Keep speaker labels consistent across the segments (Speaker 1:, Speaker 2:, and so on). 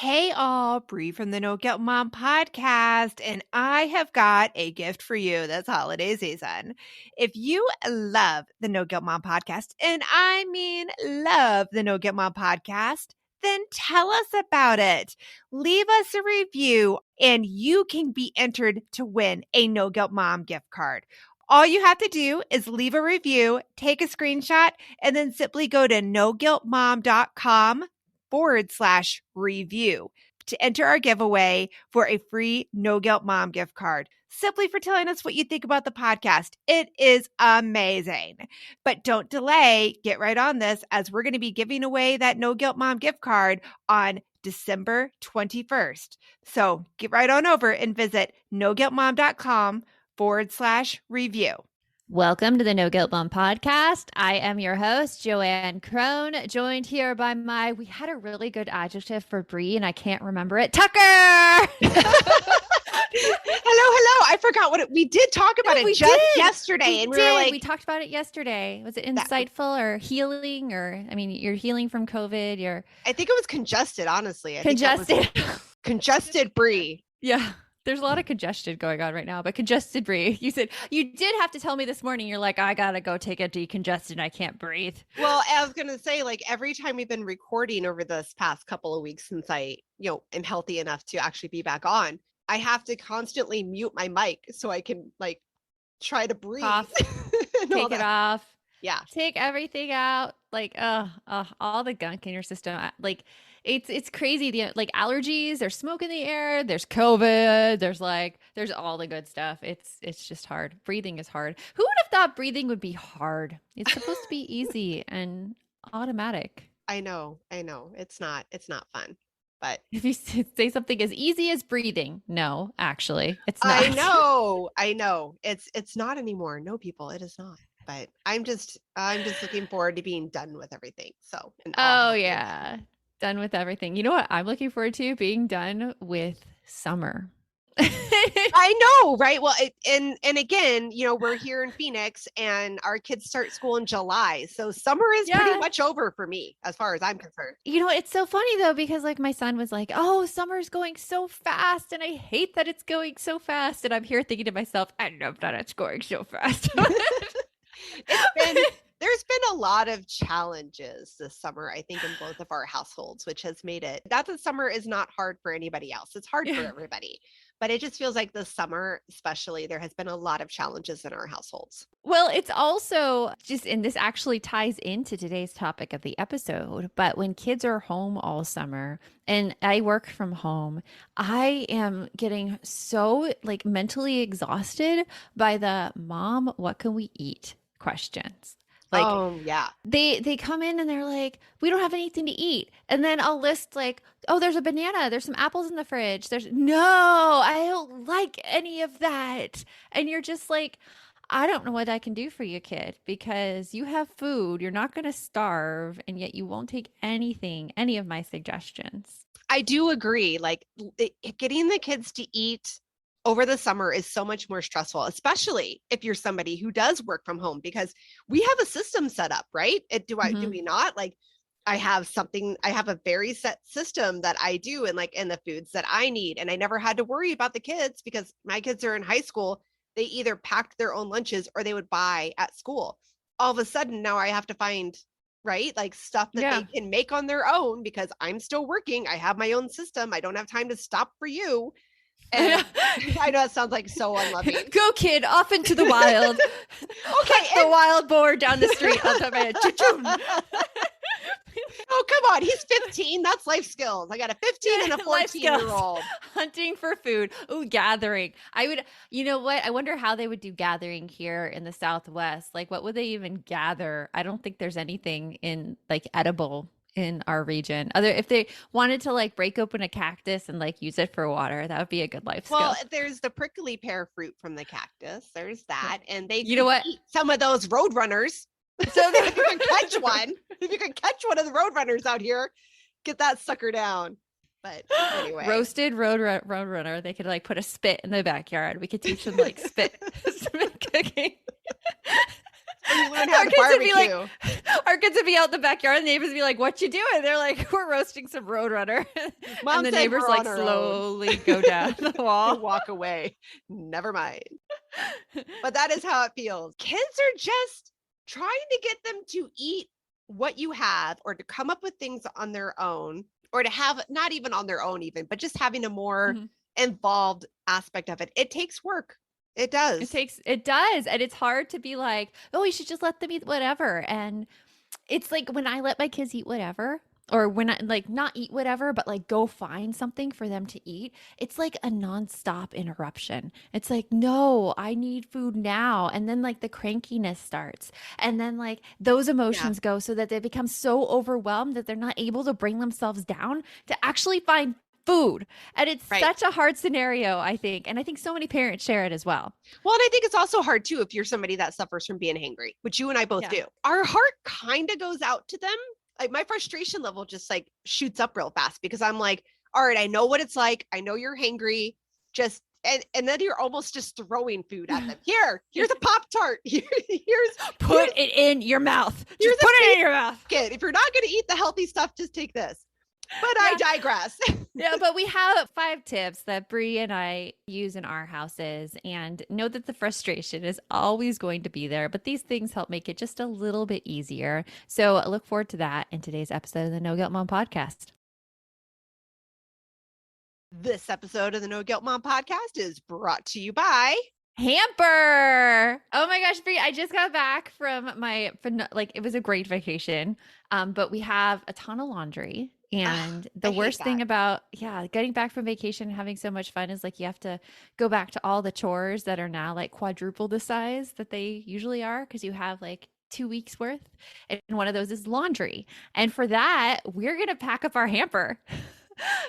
Speaker 1: Hey all, Bree from the No Guilt Mom podcast, and I have got a gift for you this holiday season. If you love the No Guilt Mom podcast, and I mean love the No Guilt Mom podcast, then tell us about it. Leave us a review, and you can be entered to win a No Guilt Mom gift card. All you have to do is leave a review, take a screenshot, and then simply go to noguiltmom.com/review to enter our giveaway for a free No Guilt Mom gift card, simply for telling us what you think about the podcast. It is amazing. But don't delay. Get right on this, as we're going to be giving away that No Guilt Mom gift card on December 21st. So get right on over and visit noguiltmom.com/review.
Speaker 2: Welcome to the No Guilt Mom podcast. I am your host, Joanne Crone, joined here by we had a really good adjective for Bree and I can't remember it. Tucker!
Speaker 3: Hello. I forgot we did talk about it yesterday.
Speaker 2: We were like, we talked about it yesterday. Was it insightful or healing or, I mean, you're healing from COVID.
Speaker 3: I think it was congested, honestly.
Speaker 2: Congested
Speaker 3: Bree.
Speaker 2: Yeah. There's a lot of congestion going on right now, but congested Bree. You said you did have to tell me this morning. You're like, I gotta go take a decongestant. I can't breathe.
Speaker 3: Well, I was gonna say, like, every time we've been recording over this past couple of weeks since I, am healthy enough to actually be back on, I have to constantly mute my mic so I can try to breathe.
Speaker 2: Cough. Take it off.
Speaker 3: Yeah.
Speaker 2: Take everything out. All the gunk in your system. It's crazy. The allergies, there's smoke in the air, there's COVID, there's all the good stuff. It's just hard. Breathing is hard. Who would have thought breathing would be hard? It's supposed to be easy and automatic.
Speaker 3: I know. It's not fun. But
Speaker 2: if you say something as easy as breathing, no, actually, it's not.
Speaker 3: I know. It's not anymore. No, people, it is not. But I'm just looking forward to being done with everything. So.
Speaker 2: Yeah. Done with everything. You know what I'm looking forward to? Being done with summer.
Speaker 3: I know, right? Well, and again, we're here in Phoenix and our kids start school in July. So summer is pretty much over for me as far as I'm concerned.
Speaker 2: It's so funny though, because my son was like, oh, summer's going so fast and I hate that it's going so fast. And I'm here thinking to myself, I love that it's going so fast.
Speaker 3: There's been a lot of challenges this summer, I think, in both of our households, which has made it that the summer is not hard for anybody else. It's hard for everybody. But it just feels like this summer, especially, there has been a lot of challenges in our households.
Speaker 2: Well, it's also and this actually ties into today's topic of the episode, but when kids are home all summer and I work from home, I am getting so mentally exhausted by the mom, what can we eat questions. They come in and they're like, we don't have anything to eat. And then I'll list oh, there's a banana. There's some apples in the fridge. No, I don't like any of that. And you're just like, I don't know what I can do for you, kid, because you have food. You're not going to starve. And yet you won't take any of my suggestions.
Speaker 3: I do agree. Getting the kids to eat over the summer is so much more stressful, especially if you're somebody who does work from home, because we have a system set up, right? Do we not? I have a very set system that I do and the foods that I need. And I never had to worry about the kids because my kids are in high school. They either packed their own lunches or they would buy at school. All of a sudden now I have to find, right? Stuff that they can make on their own because I'm still working. I have my own system. I don't have time to stop for you. And I know it sounds so unloving.
Speaker 2: Go, kid, off into the wild.
Speaker 3: Okay,
Speaker 2: the wild boar down the street.
Speaker 3: Oh, come on. He's 15. That's life skills. I got a 15 and a 14-year-old.
Speaker 2: Hunting for food. Ooh, gathering. You know what? I wonder how they would do gathering here in the Southwest. What would they even gather? I don't think there's anything in edible in our region. If they wanted to break open a cactus and use it for water, that would be a good life skill.
Speaker 3: Well, there's the prickly pear fruit from the cactus. There's that. And they
Speaker 2: eat
Speaker 3: some of those roadrunners. So if you can catch one of the roadrunners out here, get that sucker down. But anyway,
Speaker 2: roasted roadrunner. They could put a spit in the backyard. We could teach them spit cooking.
Speaker 3: Or you learn how
Speaker 2: Our
Speaker 3: to
Speaker 2: kids would be
Speaker 3: barbecue.
Speaker 2: like, our kids would be out in the backyard, and the neighbors would be like, "What you doing?" They're like, "We're roasting some Roadrunner,"
Speaker 3: Mom
Speaker 2: and the
Speaker 3: said
Speaker 2: neighbors
Speaker 3: we're
Speaker 2: like
Speaker 3: on our own.
Speaker 2: slowly go down the
Speaker 3: You
Speaker 2: wall.
Speaker 3: walk away. Never mind. But that is how it feels. Kids are just trying to get them to eat what you have or to come up with things on their own or to have not even on their own even, but just having a more
Speaker 2: Mhm.
Speaker 3: involved aspect of it. It takes work. It does.
Speaker 2: It does, and it's hard to be like, "Oh, you should just let them eat whatever." And it's like when I let my kids eat whatever, or when I like not eat whatever, but like go find something for them to eat, it's like a nonstop interruption. It's like, no, I need food now. And then like the crankiness starts. And then like those emotions go so that they become so overwhelmed that they're not able to bring themselves down to actually find food. And it's
Speaker 3: Right.
Speaker 2: such a hard scenario, I think. And I think so many parents share it as well.
Speaker 3: Well, and I think it's also hard too if you're somebody that suffers from being hangry, which you and I both
Speaker 2: Yeah.
Speaker 3: do. Our heart kind of goes out to them. Like my frustration level just like shoots up real fast because I'm like, all right, I know what it's like. I know you're hangry. Just and then you're almost just throwing food at them. Here's a Pop-Tart. Here's
Speaker 2: Put it in your mouth.
Speaker 3: Here's
Speaker 2: Just
Speaker 3: a
Speaker 2: put it in your mouth.
Speaker 3: kid. If you're not going to eat the healthy stuff, just take this. But I digress.
Speaker 2: Yeah, but we have 5 tips that Bree and I use in our houses, and know that the frustration is always going to be there, but these things help make it just a little bit easier. So I look forward to that in today's episode of the No Guilt Mom podcast.
Speaker 3: This episode of the No Guilt Mom podcast is brought to you by
Speaker 2: Hamper. Oh my gosh, Bree, I just got back from it was a great vacation. But we have a ton of laundry. And
Speaker 3: I
Speaker 2: the
Speaker 3: hate
Speaker 2: worst thing
Speaker 3: that.
Speaker 2: about, getting back from vacation and having so much fun is like you have to go back to all the chores that are now like quadruple the size that they usually are because you have like 2 weeks worth. And one of those is laundry. And for that, we're going to pack up our hamper.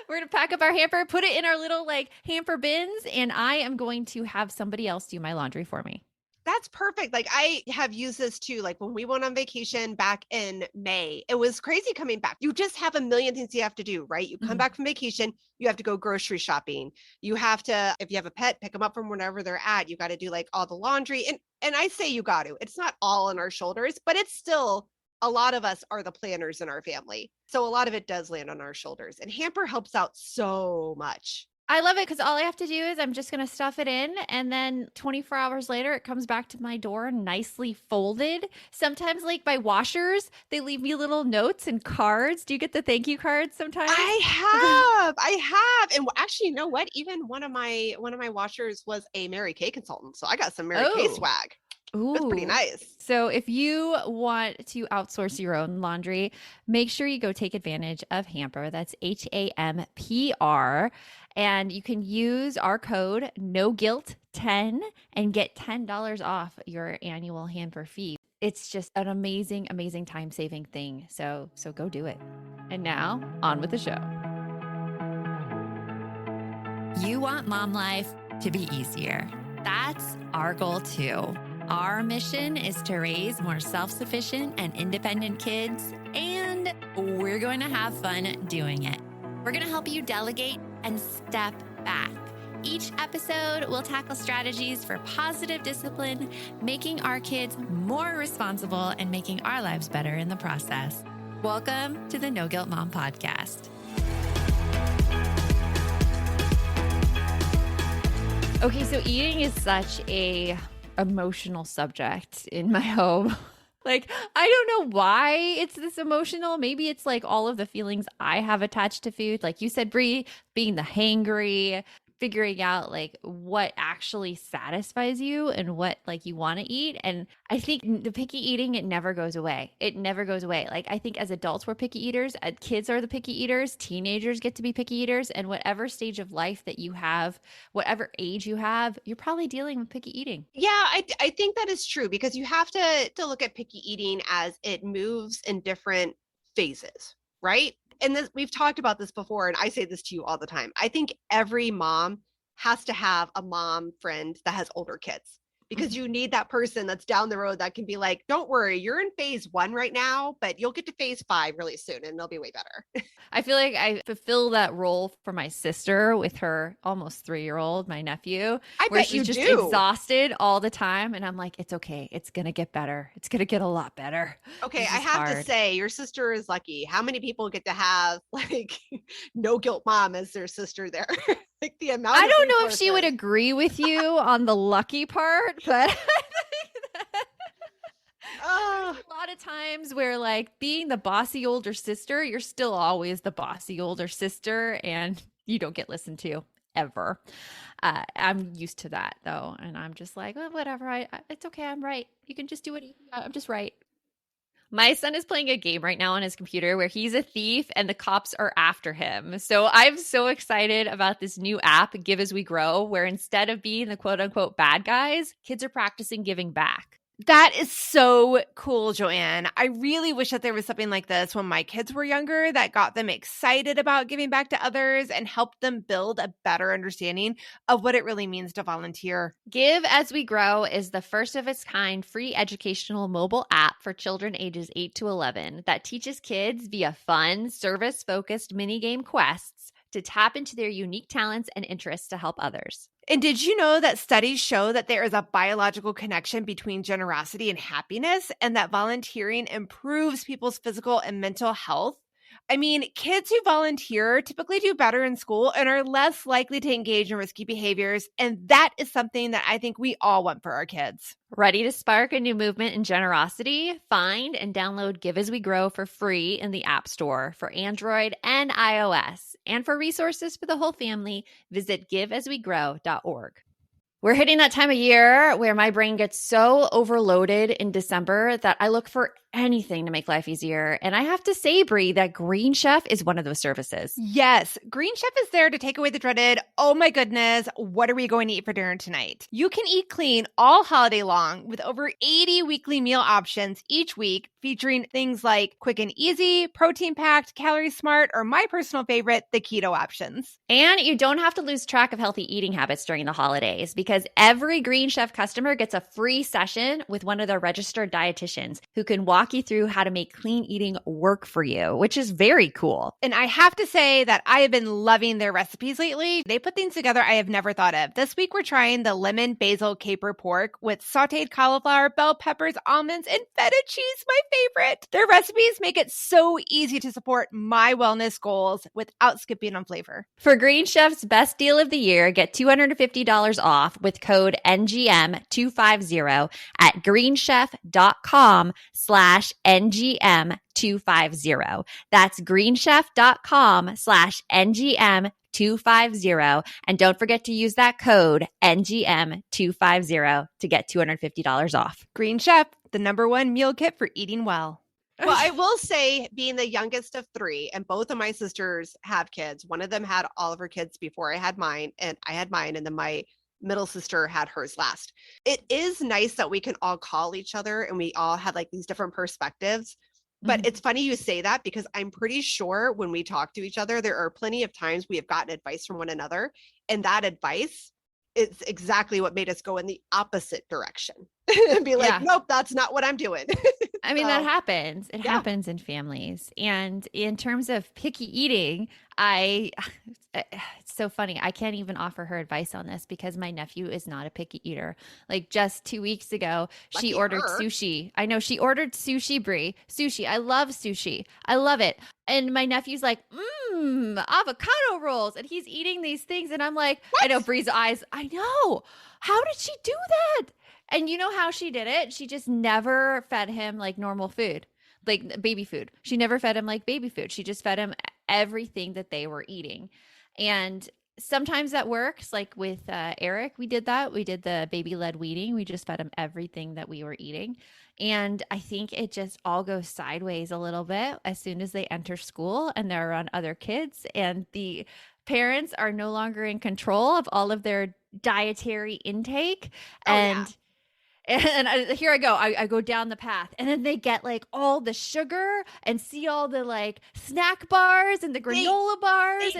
Speaker 2: We're going to pack up our hamper, put it in our little like hamper bins, and I am going to have somebody else do my laundry for me.
Speaker 3: That's perfect. Like I have used this too. Like when we went on vacation back in May, it was crazy coming back. You just have a million things you have to do, right? You come
Speaker 2: Mhm.
Speaker 3: back from vacation, you have to go grocery shopping. You have to, if you have a pet, pick them up from wherever they're at. You got to do like all the laundry. And I say you got to. It's not all on our shoulders, but it's still a lot of us are the planners in our family. So a lot of it does land on our shoulders. And Hamper helps out so much.
Speaker 2: I love it because all I have to do is I'm just going to stuff it in, and then 24 hours later, it comes back to my door nicely folded. Sometimes, like my washers, they leave me little notes and cards. Do you get the thank you cards sometimes?
Speaker 3: I have. And actually, you know what? Even one of my washers was a Mary Kay consultant. So I got some Mary Kay
Speaker 2: Oh.
Speaker 3: swag.
Speaker 2: Ooh.
Speaker 3: That's pretty nice.
Speaker 2: So if you want to outsource your own laundry, make sure you go take advantage of Hamper. That's HAMPR. And you can use our code NOGUILT10 and get $10 off your annual Hamper fee. It's just an amazing, amazing time-saving thing. So go do it. And now, on with the show.
Speaker 4: You want mom life to be easier. That's our goal too. Our mission is to raise more self-sufficient and independent kids, and we're going to have fun doing it. We're going to help you delegate and step back. Each episode will tackle strategies for positive discipline, making our kids more responsible and making our lives better in the process. Welcome to the No Guilt Mom podcast.
Speaker 2: Okay, so eating is such a emotional subject in my home. Like, I don't know why it's this emotional. Maybe it's like all of the feelings I have attached to food. Like you said, Brie, being the hangry, figuring out like what actually satisfies you and what like you want to eat. And I think the picky eating, it never goes away. It never goes away. Like I think as adults, we're picky eaters. Kids are the picky eaters. Teenagers get to be picky eaters. And whatever stage of life that you have, whatever age you have, you're probably dealing with picky eating.
Speaker 3: Yeah, I think that is true because you have to look at picky eating as it moves in different phases, right? And this, we've talked about this before, and I say this to you all the time. I think every mom has to have a mom friend that has older kids because you need that person that's down the road that can be like, don't worry, you're in phase 1 right now, but you'll get to phase 5 really soon and it'll be way better.
Speaker 2: I feel like I fulfill that role for my sister with her almost 3-year-old, my nephew,
Speaker 3: I
Speaker 2: where
Speaker 3: bet
Speaker 2: she's
Speaker 3: you
Speaker 2: just
Speaker 3: do.
Speaker 2: exhausted all the time. And I'm like, it's okay. It's going to get better. It's going to get a lot better.
Speaker 3: Okay,
Speaker 2: This
Speaker 3: I
Speaker 2: is
Speaker 3: have to
Speaker 2: hard.
Speaker 3: say, your sister is lucky. How many people get to have like no guilt mom as their sister there? Like the amount
Speaker 2: I
Speaker 3: of
Speaker 2: don't know if she would
Speaker 3: resources.
Speaker 2: agree with you on the lucky part, but
Speaker 3: Oh,
Speaker 2: a lot of times where like being the bossy older sister, you're still always the bossy older sister and you don't get listened to ever. I'm used to that though. And I'm just like, well, whatever. It's okay. I'm right. You can just do it. I'm just right. My son is playing a game right now on his computer where he's a thief and the cops are after him. So I'm so excited about this new app, Give As We Grow, where instead of being the quote unquote bad guys, kids are practicing giving back.
Speaker 1: That is so cool, Joanne. I really wish that there was something like this when my kids were younger that got them excited about giving back to others and helped them build a better understanding of what it really means to volunteer.
Speaker 2: Give As We Grow is the first of its kind free educational mobile app for children ages 8 to 11 that teaches kids via fun, service-focused mini-game quests to tap into their unique talents and interests to help others.
Speaker 1: And did you know that studies show that there is a biological connection between generosity and happiness, and that volunteering improves people's physical and mental health? I mean, kids who volunteer typically do better in school and are less likely to engage in risky behaviors. And that is something that I think we all want for our kids.
Speaker 2: Ready to spark a new movement in generosity? Find and download Give As We Grow for free in the App Store for Android and iOS. And for resources for the whole family, visit giveaswegrow.org. We're hitting that time of year where my brain gets so overloaded in December that I look for anything to make life easier. And I have to say, Brie, that Green Chef is one of those services.
Speaker 1: Yes, Green Chef is there to take away the dreaded, oh my goodness, what are we going to eat for dinner tonight? You can eat clean all holiday long with over 80 weekly meal options each week, featuring things like quick and easy, protein-packed, calorie-smart, or my personal favorite, the keto options.
Speaker 2: And you don't have to lose track of healthy eating habits during the holidays because every Green Chef customer gets a free session with one of their registered dietitians who can walk you through how to make clean eating work for you, which is very cool.
Speaker 1: And I have to say that I have been loving their recipes lately. They put things together I have never thought of. This week, we're trying the lemon basil caper pork with sauteed cauliflower, bell peppers, almonds, and feta cheese, my favorite. Their recipes make it so easy to support my wellness goals without skipping on flavor.
Speaker 2: For Green Chef's best deal of the year, get $250 off with code NGM250 at greenchef.com/NGM250. That's greenchef.com/NGM250. And don't forget to use that code NGM250 to get $250 off.
Speaker 1: Green Chef, the #1 meal kit for eating well.
Speaker 3: well, I will say, being the youngest of 3, and both of my sisters have kids. One of them had all of her kids before I had mine, and then my middle sister had hers last. It is nice that we can all call each other and we all have like these different perspectives. But it's funny you say that because I'm pretty sure when we talk to each other, there are plenty of times we have gotten advice from one another, and that advice is exactly what made us go in the opposite direction and be like,
Speaker 2: Yeah.
Speaker 3: nope, that's not what I'm doing.
Speaker 2: I mean, that happens. It
Speaker 3: yeah.
Speaker 2: happens in families. And in terms of picky eating, it's so funny. I can't even offer her advice on this because my nephew is not a picky eater. Like just 2 weeks ago,
Speaker 3: Lucky
Speaker 2: she ordered
Speaker 3: her.
Speaker 2: sushi. I know she ordered sushi, Brie. Sushi. I love sushi. I love it. And my nephew's like, avocado rolls. And he's eating these things. And I'm like, I know Brie's eyes. I know. How did she do that? And you know how she did it? She just never fed him like normal food, like baby food. She never fed him like baby food. She just fed him everything that they were eating. And sometimes that works. Like with Eric, we did that. We did the baby-led weaning. We just fed him everything that we were eating. And I think it just all goes sideways a little bit as soon as they enter school and they're around other kids. And the parents are no longer in control of all of their dietary intake. And here I go. I go down the path, and then they get like all the sugar and see all the like snack bars and the granola bars.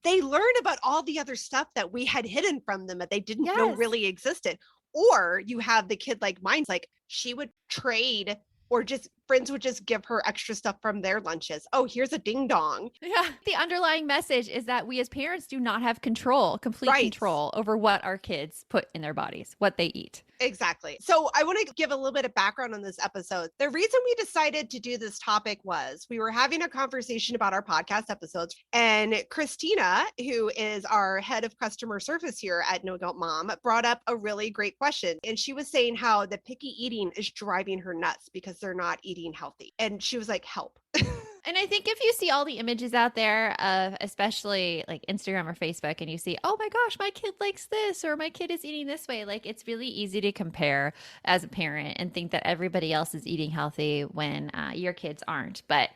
Speaker 3: They learn about all the other stuff that we had hidden from them that they didn't know really existed. Or you have the kid like mine's like, she would trade, or just friends would just give her extra stuff from their lunches. Oh, here's a ding dong.
Speaker 2: Yeah. The underlying message is that we as parents do not have complete
Speaker 3: Right.
Speaker 2: control over what our kids put in their bodies, what they eat.
Speaker 3: Exactly. So I want to give a little bit of background on this episode. The reason we decided to do this topic was we were having a conversation about our podcast episodes, and Christina, who is our head of customer service here at No Guilt Mom, brought up a really great question. And she was saying how the picky eating is driving her nuts because they're not eating healthy. And she was like, help.
Speaker 2: And I think if you see all the images out there of especially like Instagram or Facebook, and you see, oh my gosh, my kid likes this, or my kid is eating this way, like it's really easy to compare as a parent and think that everybody else is eating healthy when your kids aren't. But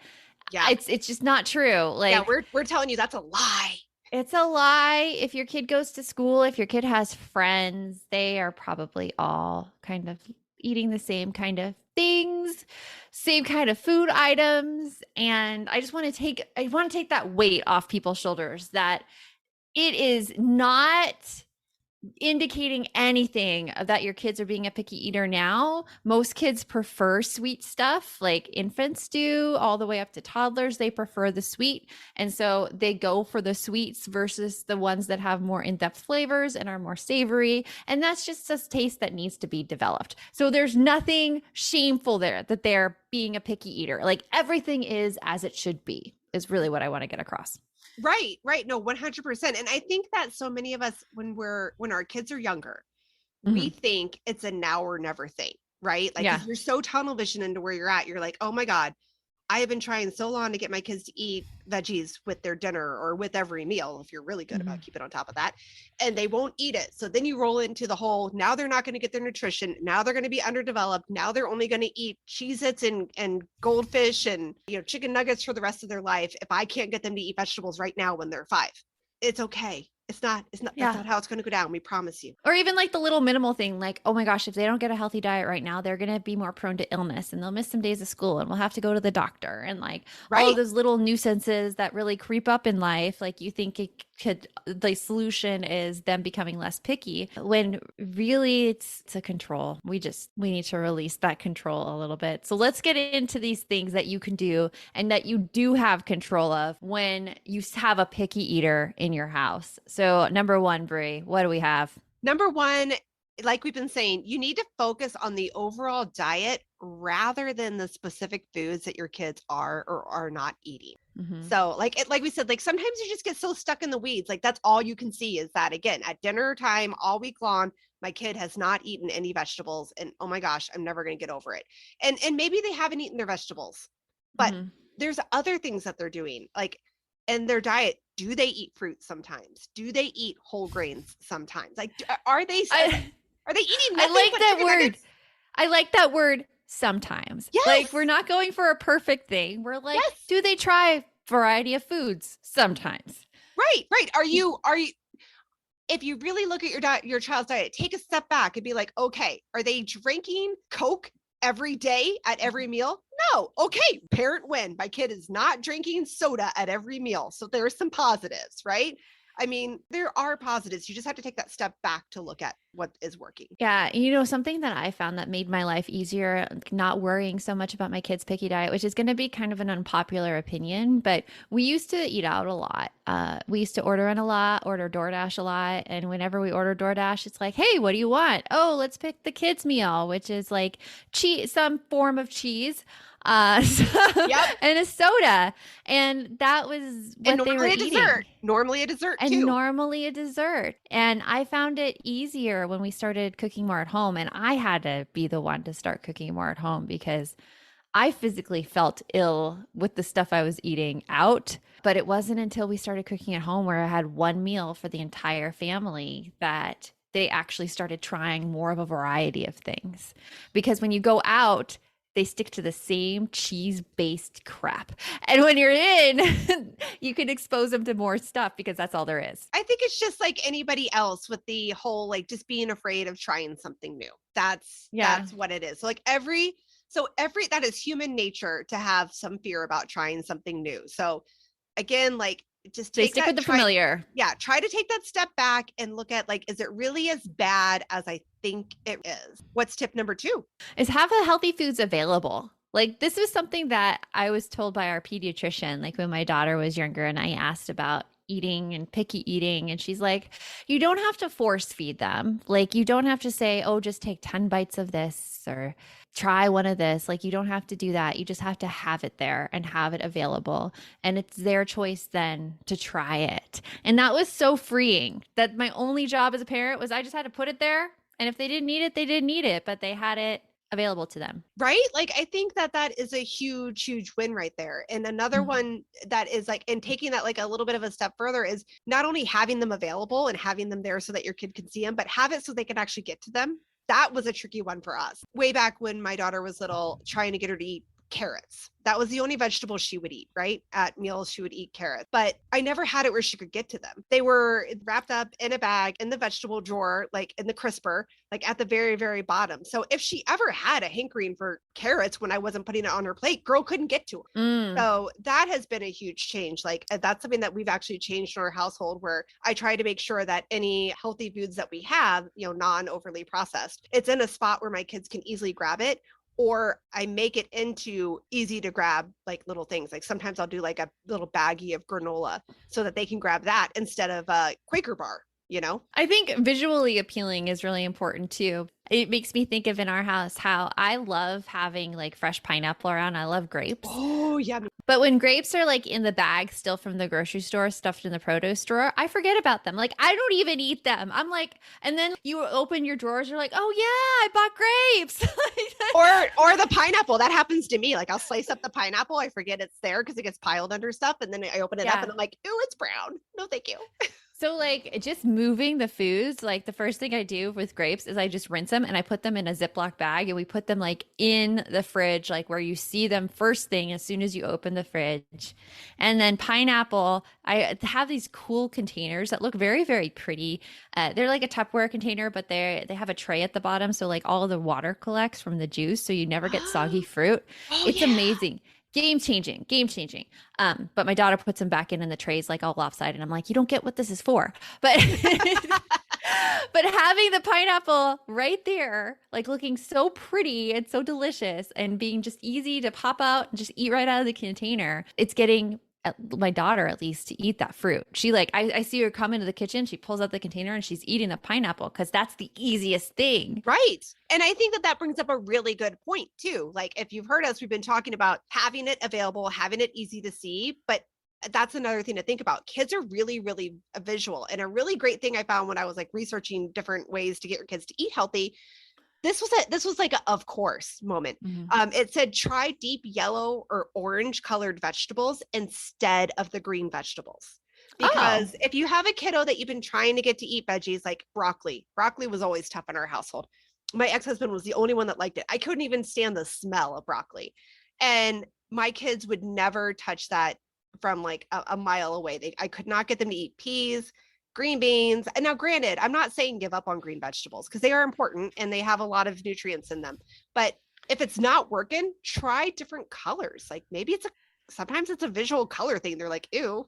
Speaker 3: Yeah.
Speaker 2: it's just not true. Like,
Speaker 3: Yeah, we're telling you that's a lie.
Speaker 2: it's a lie. If your kid goes to school, if your kid has friends, they are probably all kind of eating the same kind of things, same kind of food items. And I want to take that weight off people's shoulders that it is not indicating anything that your kids are being a picky eater now. Most kids prefer sweet stuff, like infants do, all the way up to toddlers. They prefer the sweet. And so they go for the sweets versus the ones that have more in-depth flavors and are more savory. And that's just a taste that needs to be developed. So there's nothing shameful there that they're being a picky eater. Like everything is as it should be, is really what I want to get across.
Speaker 3: Right. No, 100%. And I think that so many of us, when our kids are younger, we think it's a now or never thing, right? Like,
Speaker 2: Yeah.
Speaker 3: if you're so tunnel vision into where you're at, you're like, oh my God, I have been trying so long to get my kids to eat veggies with their dinner or with every meal, if you're really good about keeping on top of that, and they won't eat it. So then you roll into the whole, now they're not going to get their nutrition. Now they're going to be underdeveloped. Now they're only going to eat Cheez-Its and goldfish and, chicken nuggets for the rest of their life. If I can't get them to eat vegetables right now when they're 5, it's okay. It's not,
Speaker 2: Yeah.
Speaker 3: that's not how it's going to go down. We promise you.
Speaker 2: Or even like the little minimal thing, like, oh my gosh, if they don't get a healthy diet right now, they're going to be more prone to illness and they'll miss some days of school and we'll have to go to the doctor. And like all
Speaker 3: Right.
Speaker 2: of those little nuisances that really creep up in life, like you think the solution is them becoming less picky, when really it's to control. We need to release that control a little bit. So let's get into these things that you can do and that you do have control of when you have a picky eater in your house. So number 1, Brie, what do we have?
Speaker 3: Number 1, like we've been saying, you need to focus on the overall diet rather than the specific foods that your kids are or are not eating.
Speaker 2: Mhm.
Speaker 3: So like we said, like sometimes you just get so stuck in the weeds. Like that's all you can see is that, again, at dinner time all week long, my kid has not eaten any vegetables, and oh my gosh, I'm never going to get over it. And maybe they haven't eaten their vegetables, but
Speaker 2: Mhm.
Speaker 3: there's other things that they're doing, like in their diet. Do they eat fruit sometimes? Do they eat whole grains sometimes? Like, are they eating
Speaker 2: I
Speaker 3: nothing
Speaker 2: like
Speaker 3: but
Speaker 2: that
Speaker 3: chicken
Speaker 2: word.
Speaker 3: nuggets?
Speaker 2: I like that word sometimes.
Speaker 3: Yes.
Speaker 2: Like we're not going for a perfect thing. We're like,
Speaker 3: Yes.
Speaker 2: do they try variety of foods sometimes?
Speaker 3: Right. Are you if you really look at your child's diet, take a step back and be like, okay, are they drinking Coke every day at every meal? No. Okay, parent win. My kid is not drinking soda at every meal. So there's some positives, right? I mean, there are positives. You just have to take that step back to look at what is working.
Speaker 2: Yeah. Something that I found that made my life easier, not worrying so much about my kids' picky diet, which is going to be kind of an unpopular opinion, but we used to eat out a lot. We used to order DoorDash a lot. And whenever we order DoorDash, it's like, hey, what do you want? Oh, let's pick the kids' meal, which is like some form of cheese.
Speaker 3: Yep.
Speaker 2: And a soda. And that was what they were eating.
Speaker 3: Normally a dessert
Speaker 2: And
Speaker 3: too.
Speaker 2: normally a dessert. And I found it easier when we started cooking more at home. And I had to be the one to start cooking more at home because I physically felt ill with the stuff I was eating out. But it wasn't until we started cooking at home where I had one meal for the entire family that they actually started trying more of a variety of things. Because when you go out, they stick to the same cheese-based crap. And when you're in, you can expose them to more stuff because that's all there is.
Speaker 3: I think it's just like anybody else with the whole, like, just being afraid of trying something new. That's what it is. So like every that is human nature to have some fear about trying something new. So again, like just
Speaker 2: They
Speaker 3: take
Speaker 2: stick
Speaker 3: that,
Speaker 2: with the familiar.
Speaker 3: try to take that step back and look at like, is it really as bad as I think it is? What's tip number 2?
Speaker 2: Is have the healthy foods available. Like this was something that I was told by our pediatrician, like when my daughter was younger and I asked about eating and picky eating. And she's like, you don't have to force feed them. Like you don't have to say, oh, just take 10 bites of this or try one of this. Like you don't have to do that. You just have to have it there and have it available. And it's their choice then to try it. And that was so freeing that my only job as a parent was I just had to put it there. And if they didn't need it, they didn't need it, but they had it available to them.
Speaker 3: Right? Like, I think that is a huge, huge win right there. And another one that is like, and taking that like a little bit of a step further is not only having them available and having them there so that your kid can see them, but have it so they can actually get to them. That was a tricky one for us. Way back when my daughter was little, trying to get her to eat carrots. That was the only vegetable she would eat, right? At meals, she would eat carrots, but I never had it where she could get to them. They were wrapped up in a bag in the vegetable drawer, like in the crisper, like at the very, very bottom. So if she ever had a hankering for carrots when I wasn't putting it on her plate, girl couldn't get to them. So that has been a huge change. Like that's something that we've actually changed in our household, where I try to make sure that any healthy foods that we have, non-overly processed, it's in a spot where my kids can easily grab it. Or I make it into easy to grab, like little things. Like sometimes I'll do like a little baggie of granola so that they can grab that instead of a Quaker bar,
Speaker 2: I think visually appealing is really important too. It makes me think of in our house how I love having like fresh pineapple around. I love grapes.
Speaker 3: Oh, yeah.
Speaker 2: But when grapes are like in the bag still from the grocery store, stuffed in the produce drawer, I forget about them. Like I don't even eat them. I'm like, and then you open your drawers, you're like, oh yeah, I bought grapes.
Speaker 3: or the pineapple. That happens to me. Like I'll slice up the pineapple. I forget it's there because it gets piled under stuff. And then I open it up and I'm like, ooh, it's brown. No, thank you.
Speaker 2: So like just moving the foods, like the first thing I do with grapes is I just rinse them and I put them in a Ziploc bag and we put them like in the fridge, like where you see them first thing as soon as you open the fridge. And then pineapple, I have these cool containers that look very, very pretty. They're like a Tupperware container, but they have a tray at the bottom. So like all the water collects from the juice. So you never get soggy fruit. It's amazing. Game changing. But my daughter puts them back in the trays like all lopsided. I'm like, you don't get what this is for. But but having the pineapple right there, like looking so pretty and so delicious and being just easy to pop out and just eat right out of the container, it's getting my daughter at least to eat that fruit. She like, I see her come into the kitchen, she pulls out the container and she's eating a pineapple because that's the easiest thing.
Speaker 3: Right. And I think that brings up a really good point too. Like if you've heard us, we've been talking about having it available, having it easy to see, but that's another thing to think about. Kids are really, really visual. And a really great thing I found when I was like researching different ways to get your kids to eat healthy, this was like a of course moment. It said try deep yellow or orange colored vegetables instead of the green vegetables. Because if you have a kiddo that you've been trying to get to eat veggies, like broccoli was always tough in our household. My ex-husband was the only one that liked it. I couldn't even stand the smell of broccoli. And my kids would never touch that from like a mile away. I could not get them to eat peas, green beans. And now granted, I'm not saying give up on green vegetables because they are important and they have a lot of nutrients in them. But if it's not working, try different colors. Like maybe sometimes it's a visual color thing. They're like, ew.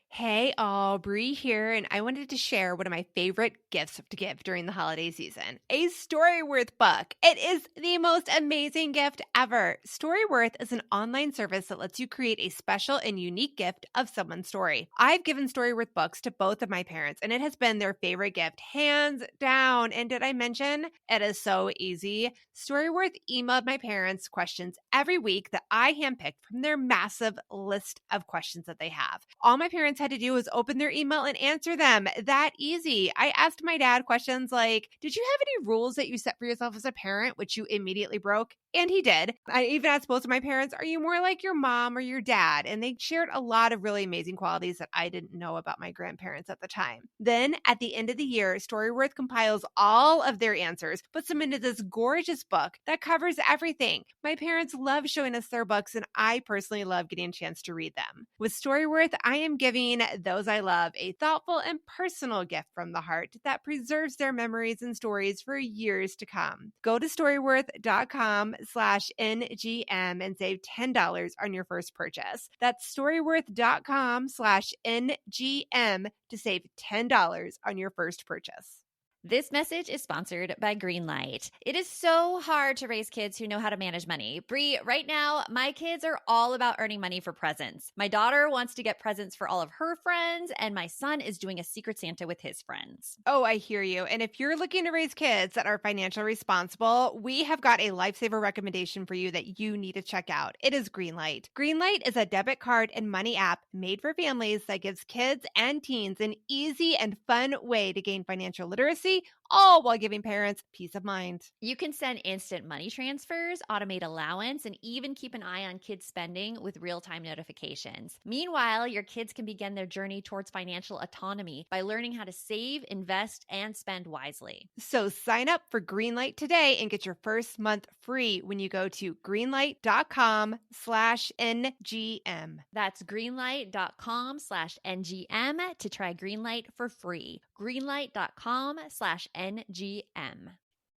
Speaker 1: Hey, Aubrey here, and I wanted to share one of my favorite gifts to give during the holiday season, a Storyworth book. It is the most amazing gift ever. Storyworth is an online service that lets you create a special and unique gift of someone's story. I've given Storyworth books to both of my parents, and it has been their favorite gift, hands down. And did I mention it is so easy? Storyworth emailed my parents questions every week that I handpicked from their massive list of questions that they have. All my parents had to do was open their email and answer them. That easy. I asked my dad questions like, did you have any rules that you set for yourself as a parent, which you immediately broke? And he did. I even asked both of my parents, are you more like your mom or your dad? And they shared a lot of really amazing qualities that I didn't know about my grandparents at the time. Then at the end of the year, Storyworth compiles all of their answers, puts them into this gorgeous book that covers everything. My parents love showing us their books, and I personally love getting a chance to read them. With Storyworth, I am giving those I love a thoughtful and personal gift from the heart that preserves their memories and stories for years to come. Go to storyworth.com storyworth.com/NGM and save $10 on your first purchase. That's storyworth.com/NGM to save $10 on your first purchase.
Speaker 2: This message is sponsored by Greenlight. It is so hard to raise kids who know how to manage money. Bree, right now, my kids are all about earning money for presents. My daughter wants to get presents for all of her friends, and my son is doing a Secret Santa with his friends.
Speaker 1: Oh, I hear you. And if you're looking to raise kids that are financially responsible, we have got a lifesaver recommendation for you that you need to check out. It is Greenlight. Greenlight is a debit card and money app made for families that gives kids and teens an easy and fun way to gain financial literacy, all while giving parents peace of mind.
Speaker 2: You can send instant money transfers, automate allowance, and even keep an eye on kids' spending with real-time notifications. Meanwhile, your kids can begin their journey towards financial autonomy by learning how to save, invest, and spend wisely.
Speaker 1: So sign up for Greenlight today and get your first month free when you go to greenlight.com/NGM.
Speaker 2: That's greenlight.com/NGM to try Greenlight for free. Greenlight.com/NGM.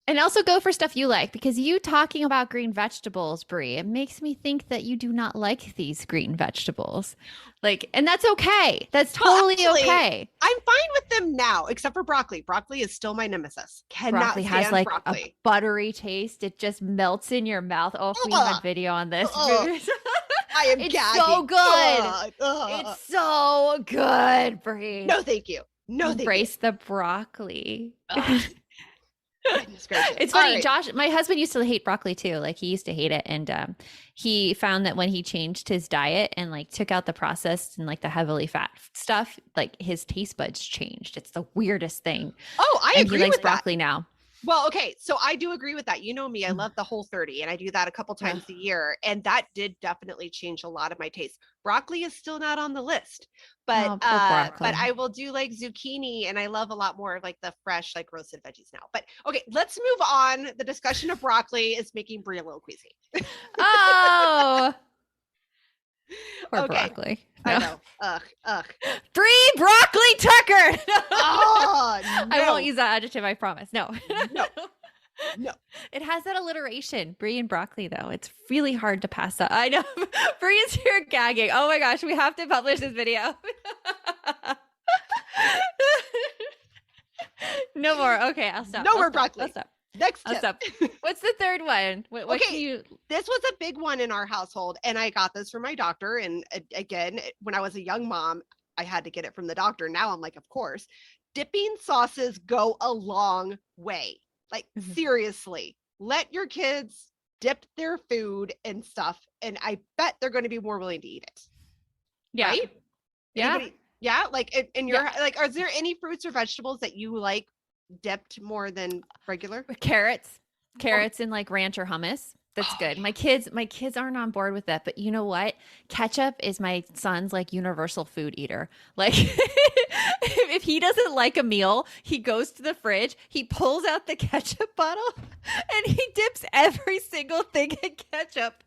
Speaker 2: And also go for stuff you like, because you talking about green vegetables, Brie, it makes me think that you do not like these green vegetables. And that's okay. That's totally okay.
Speaker 3: I'm fine with them now, except for broccoli. Broccoli is still my nemesis. Cannot
Speaker 2: Broccoli has
Speaker 3: stand
Speaker 2: a buttery taste. It just melts in your mouth. Oh, if we had video on this.
Speaker 3: I am
Speaker 2: It's
Speaker 3: gagging.
Speaker 2: so good. It's so good, Brie.
Speaker 3: No, thank you. No, thank
Speaker 2: Embrace the broccoli.
Speaker 3: you. Goodness gracious.
Speaker 2: It's
Speaker 3: All
Speaker 2: funny.
Speaker 3: right.
Speaker 2: Josh, my husband used to hate broccoli too. He used to hate it. And he found that when he changed his diet and took out the processed and the heavily fat stuff, his taste buds changed. It's the weirdest thing.
Speaker 3: Oh, I
Speaker 2: And
Speaker 3: agree
Speaker 2: he likes
Speaker 3: with
Speaker 2: broccoli now.
Speaker 3: Well, okay. So I do agree with that. You know me, I love the Whole30 and I do that a couple times a year. And that did definitely change a lot of my taste. Broccoli is still not on the list, but
Speaker 2: Oh, poor broccoli.
Speaker 3: I will do zucchini, and I love a lot more of the fresh, roasted veggies now. But okay, let's move on. The discussion of broccoli is making Brie a little queasy.
Speaker 2: Oh, poor
Speaker 3: Okay.
Speaker 2: broccoli.
Speaker 3: I
Speaker 2: No.
Speaker 3: know. Ugh.
Speaker 2: Brie Broccoli Tucker.
Speaker 3: Oh,
Speaker 2: I
Speaker 3: no.
Speaker 2: won't use that adjective. I promise. No.
Speaker 3: No.
Speaker 2: It has that alliteration, Brie and broccoli, though. It's really hard to pass up. I know. Brie is here gagging. Oh my gosh, we have to publish this video. No more. Okay, I'll stop.
Speaker 3: No
Speaker 2: I'll
Speaker 3: more
Speaker 2: stop.
Speaker 3: broccoli.
Speaker 2: I'll stop.
Speaker 3: Next
Speaker 2: I'll
Speaker 3: tip.
Speaker 2: stop. What's the third one? What
Speaker 3: Okay.
Speaker 2: can you?
Speaker 3: This was a big one in our household, and I got this from my doctor. And again, when I was a young mom, I had to get it from the doctor. Now I'm of course, dipping sauces go a long way.
Speaker 2: Mhm.
Speaker 3: Seriously, let your kids dip their food and stuff, and I bet they're going to be more willing to eat it.
Speaker 2: Yeah.
Speaker 3: Right?
Speaker 2: Yeah.
Speaker 3: Anybody- yeah. In your are there any fruits or vegetables that you like dipped more than regular?
Speaker 2: Carrots and ranch or hummus. That's
Speaker 3: Oh,
Speaker 2: good. My kids aren't on board with that, but you know what? Ketchup is my son's universal food eater. If he doesn't like a meal, he goes to the fridge, he pulls out the ketchup bottle, and he dips every single thing in ketchup.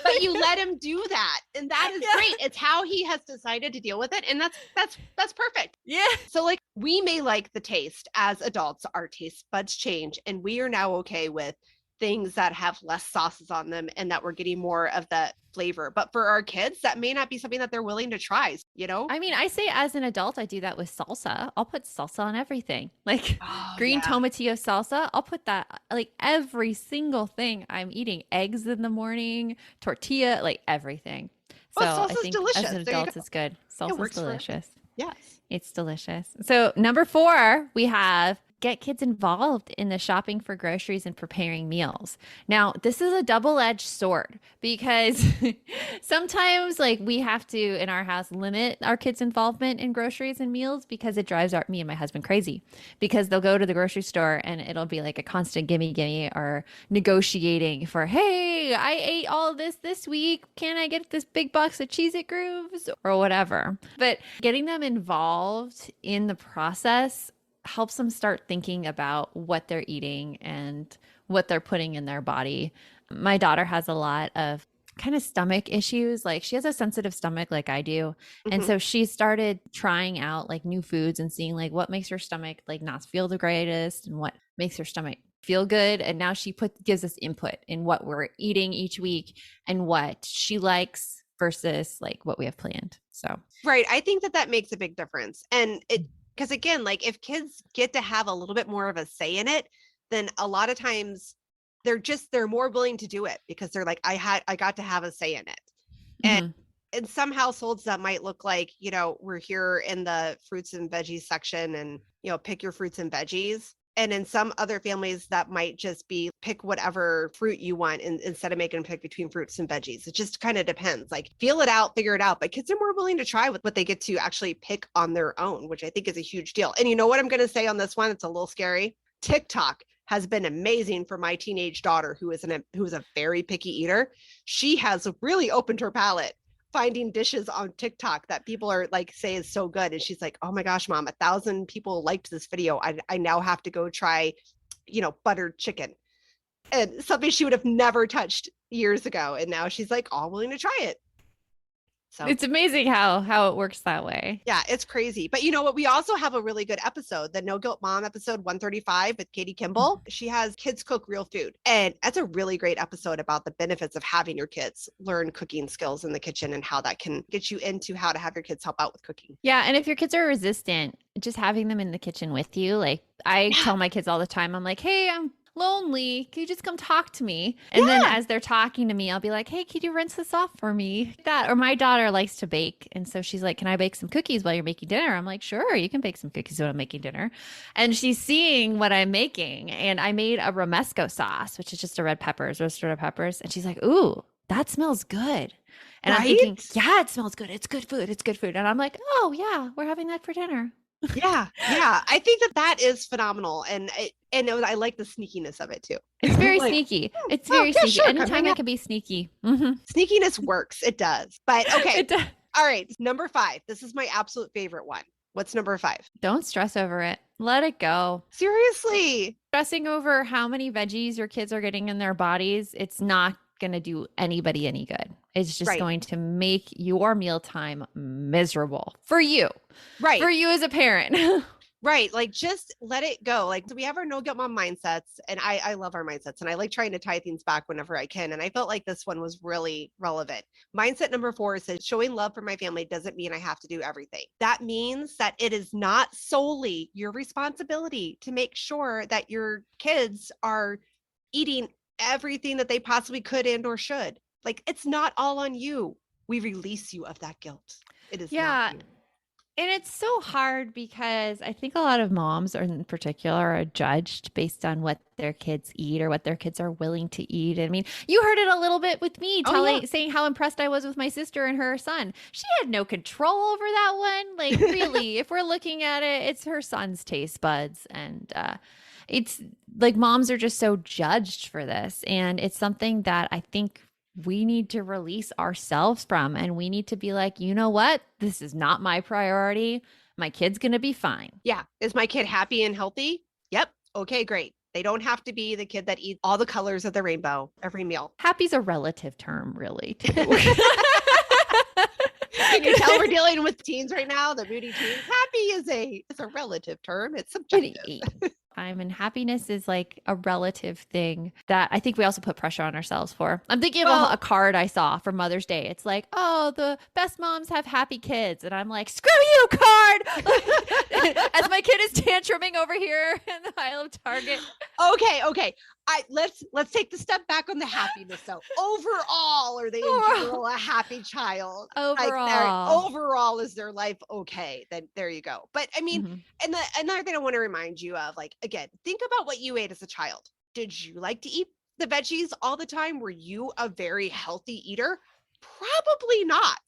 Speaker 3: But you let him do that, and that is
Speaker 2: Yeah.
Speaker 3: great. It's how he has decided to deal with it, and that's perfect.
Speaker 2: Yeah.
Speaker 3: So we may like the taste as adults, our taste buds change, and we are now okay with things that have less sauces on them and that we're getting more of that flavor. But for our kids, that may not be something that they're willing to try,
Speaker 2: I mean, I say as an adult, I do that with salsa. I'll put salsa on everything.
Speaker 3: Oh,
Speaker 2: Green
Speaker 3: yeah.
Speaker 2: tomatillo salsa, I'll put that every single thing I'm eating. Eggs in the morning, tortilla, everything. So
Speaker 3: Well,
Speaker 2: I
Speaker 3: salsa's
Speaker 2: think
Speaker 3: delicious.
Speaker 2: as an
Speaker 3: There you
Speaker 2: adult,
Speaker 3: go.
Speaker 2: it's good. Salsa's
Speaker 3: works for everything.
Speaker 2: delicious.
Speaker 3: Yes.
Speaker 2: It's delicious. So number 4, we have get kids involved in the shopping for groceries and preparing meals. Now, this is a double-edged sword because sometimes we have to in our house limit our kids' involvement in groceries and meals because it drives me and my husband crazy, because they'll go to the grocery store and it'll be a constant gimme or negotiating for, hey, I ate all of this week. Can I get this big box of Cheez-It Grooves or whatever? But getting them involved in the process helps them start thinking about what they're eating and what they're putting in their body. My daughter has a lot of kind of stomach issues. She has a sensitive stomach like I do. And
Speaker 3: Mhm.
Speaker 2: so she started trying out new foods and seeing what makes her stomach not feel the greatest and what makes her stomach feel good. And now she gives us input in what we're eating each week and what she likes versus like what we have planned. So,
Speaker 3: right. I think that makes a big difference. And because again, like if kids get to have a little bit more of a say in it, then a lot of times they're more willing to do it because they're like, I got to have a say in it. And in some households that might look like, we're here in the fruits and veggies section and, pick your fruits and veggies. And in some other families that might just be pick whatever fruit you want instead of making them pick between fruits and veggies. It just kind of depends, like feel it out, figure it out. But kids are more willing to try with what they get to actually pick on their own, which I think is a huge deal. And you know what I'm going to say on this one? It's a little scary. TikTok has been amazing for my teenage daughter who is a very picky eater. She has really opened her palate finding dishes on TikTok that people are like say is so good. And she's like, oh my gosh, mom, 1,000 people liked this video. I now have to go try, buttered chicken, and something she would have never touched years ago. And now she's like all willing to try it. So
Speaker 2: it's amazing how it works that way.
Speaker 3: Yeah, it's crazy. But you know what? We also have a really good episode, the No Guilt Mom episode 135 with Katie Kimball. She has Kids Cook Real Food. And that's a really great episode about the benefits of having your kids learn cooking skills in the kitchen and how that can get you into how to have your kids help out with cooking.
Speaker 2: Yeah. And if your kids are resistant, just having them in the kitchen with you, like I tell my kids all the time, I'm like, hey, I'm lonely. Can you just come talk to me? And then as they're talking to me, I'll be like, hey, could you rinse this off for me? Or my daughter likes to bake. And so she's like, can I bake some cookies while you're making dinner? I'm like, sure, you can bake some cookies while I'm making dinner. And she's seeing what I'm making. And I made a romesco sauce, which is just roasted red peppers. And she's like, ooh, that smells good. And I'm thinking, yeah, it smells good. It's good food. It's good food. And I'm like, oh yeah, we're having that for dinner.
Speaker 3: Yeah. I think that is phenomenal. And I like the sneakiness of it too.
Speaker 2: It's very sneaky. It's very sneaky.
Speaker 3: Sure,
Speaker 2: anytime I can be sneaky.
Speaker 3: Sneakiness works. It does. But okay.
Speaker 2: It does.
Speaker 3: All right. Number 5. This is my absolute favorite one. What's number 5?
Speaker 2: Don't stress over it. Let it go.
Speaker 3: Seriously.
Speaker 2: Stressing over how many veggies your kids are getting in their bodies, it's not going to do anybody any good. It's just going to make your mealtime miserable for you.
Speaker 3: Right.
Speaker 2: For you as a parent.
Speaker 3: Right. Like just let it go. Like so we have our No Guilt Mom mindsets, and I love our mindsets, and I like trying to tie things back whenever I can. And I felt like this one was really relevant. Mindset number 4 says showing love for my family doesn't mean I have to do everything. That means that it is not solely your responsibility to make sure that your kids are eating everything that they possibly could and or should. Like it's not all on you. We release you of that guilt. It is not you.
Speaker 2: And it's so hard because I think a lot of moms in particular are judged based on what their kids eat or what their kids are willing to eat. I mean, you heard it a little bit with me saying how impressed I was with my sister and her son. She had no control over that one. Like really, if we're looking at it, it's her son's taste buds. And it's like moms are just so judged for this. And it's something that I think we need to release ourselves from, and we need to be like, you know what? This is not my priority. My kid's going to be fine.
Speaker 3: Yeah. Is my kid happy and healthy? Yep. Okay, great. They don't have to be the kid that eats all the colors of the rainbow every meal.
Speaker 2: Happy's a relative term, really, too.
Speaker 3: You can tell we're dealing with teens right now, the moody teens. Happy is a relative term. It's subjective.
Speaker 2: And happiness is like a relative thing that I think we also put pressure on ourselves for. I'm thinking of a card I saw for Mother's Day. It's like, oh, the best moms have happy kids. And I'm like, screw you, card. As my kid is tantruming over here in the aisle of Target.
Speaker 3: Okay. Let's take the step back on the happiness though. Overall, are they in general a happy child? Overall, is their life okay? Then there you go. But I mean, and another thing I want to remind you of, like, again, think about what you ate as a child. Did you like to eat the veggies all the time? Were you a very healthy eater? Probably not,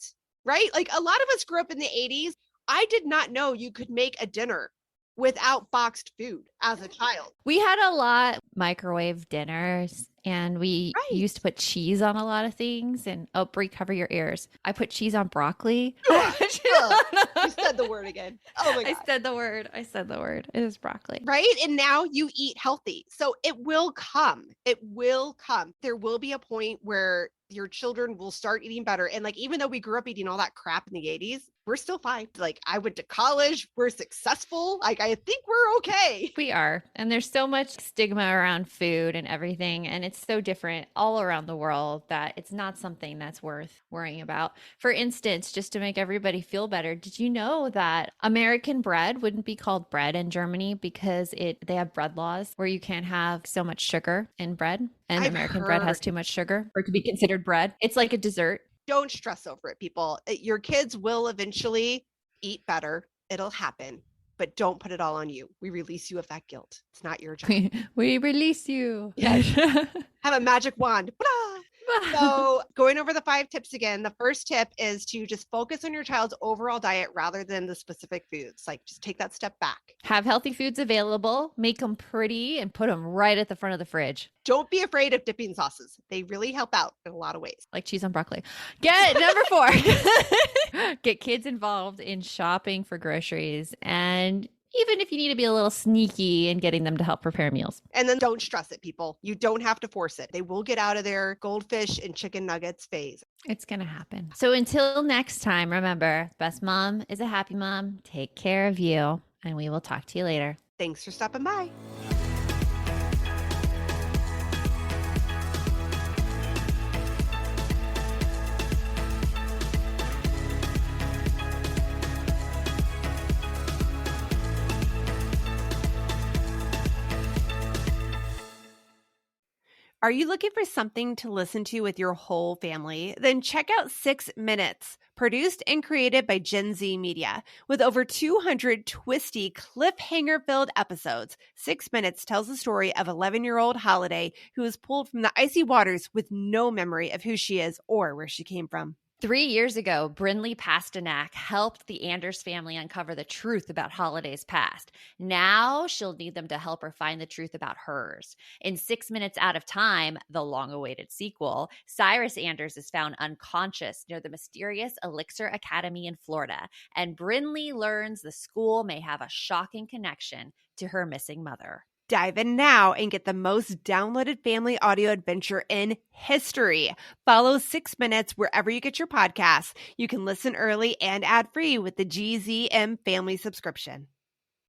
Speaker 3: right? Like a lot of us grew up in the 80s. I did not know you could make a dinner without boxed food as a child.
Speaker 2: We had a lot microwave dinners, and we used to put cheese on a lot of things. And Brie, cover your ears. I put cheese on broccoli.
Speaker 3: You said the word again. Oh my God.
Speaker 2: I said the word. It is broccoli.
Speaker 3: Right? And now you eat healthy. So it will come. There will be a point where your children will start eating better. And like, even though we grew up eating all that crap in the 80s, we're still fine. Like, I went to college. We're successful. Like, I think we're okay.
Speaker 2: We are. And there's so much stigma around food and everything. And it's so different all around the world that it's not something that's worth worrying about. For instance, just to make everybody feel better, did you know that American bread wouldn't be called bread in Germany because they have bread laws where you can't have so much sugar in bread? And
Speaker 3: I've
Speaker 2: American bread has
Speaker 3: heard.
Speaker 2: too much sugar for it to be considered bread. It's like a dessert.
Speaker 3: Don't stress over it, people. Your kids will eventually eat better. It'll happen, but don't put it all on you. We release you of that guilt. It's not your job.
Speaker 2: We release you.
Speaker 3: Yes. Have a magic wand. Blah! So going over the 5 tips again, the first tip is to just focus on your child's overall diet rather than the specific foods. Like, just take that step back.
Speaker 2: Have healthy foods available, make them pretty, and put them right at the front of the fridge.
Speaker 3: Don't be afraid of dipping sauces. They really help out in a lot of ways.
Speaker 2: Like cheese on broccoli. Number 4. Get kids involved in shopping for groceries, and even if you need to be a little sneaky in getting them to help prepare meals.
Speaker 3: And then don't stress it, people. You don't have to force it. They will get out of their goldfish and chicken nuggets phase.
Speaker 2: It's going to happen. So until next time, remember, best mom is a happy mom. Take care of you, and we will talk to you later.
Speaker 3: Thanks for stopping by.
Speaker 1: Are you looking for something to listen to with your whole family? Then check out 6 Minutes, produced and created by Gen Z Media. With over 200 twisty, cliffhanger-filled episodes, 6 Minutes tells the story of 11-year-old Holiday, who is pulled from the icy waters with no memory of who she is or where she came from.
Speaker 2: 3 years ago, Brinley Pasternak helped the Anders family uncover the truth about Holiday's past. Now she'll need them to help her find the truth about hers. In 6 Minutes Out of Time, the long-awaited sequel, Cyrus Anders is found unconscious near the mysterious Elixir Academy in Florida, and Brinley learns the school may have a shocking connection to her missing mother.
Speaker 1: Dive in now and get the most downloaded family audio adventure in history. Follow 6 Minutes wherever you get your podcasts. You can listen early and ad-free with the GZM family subscription.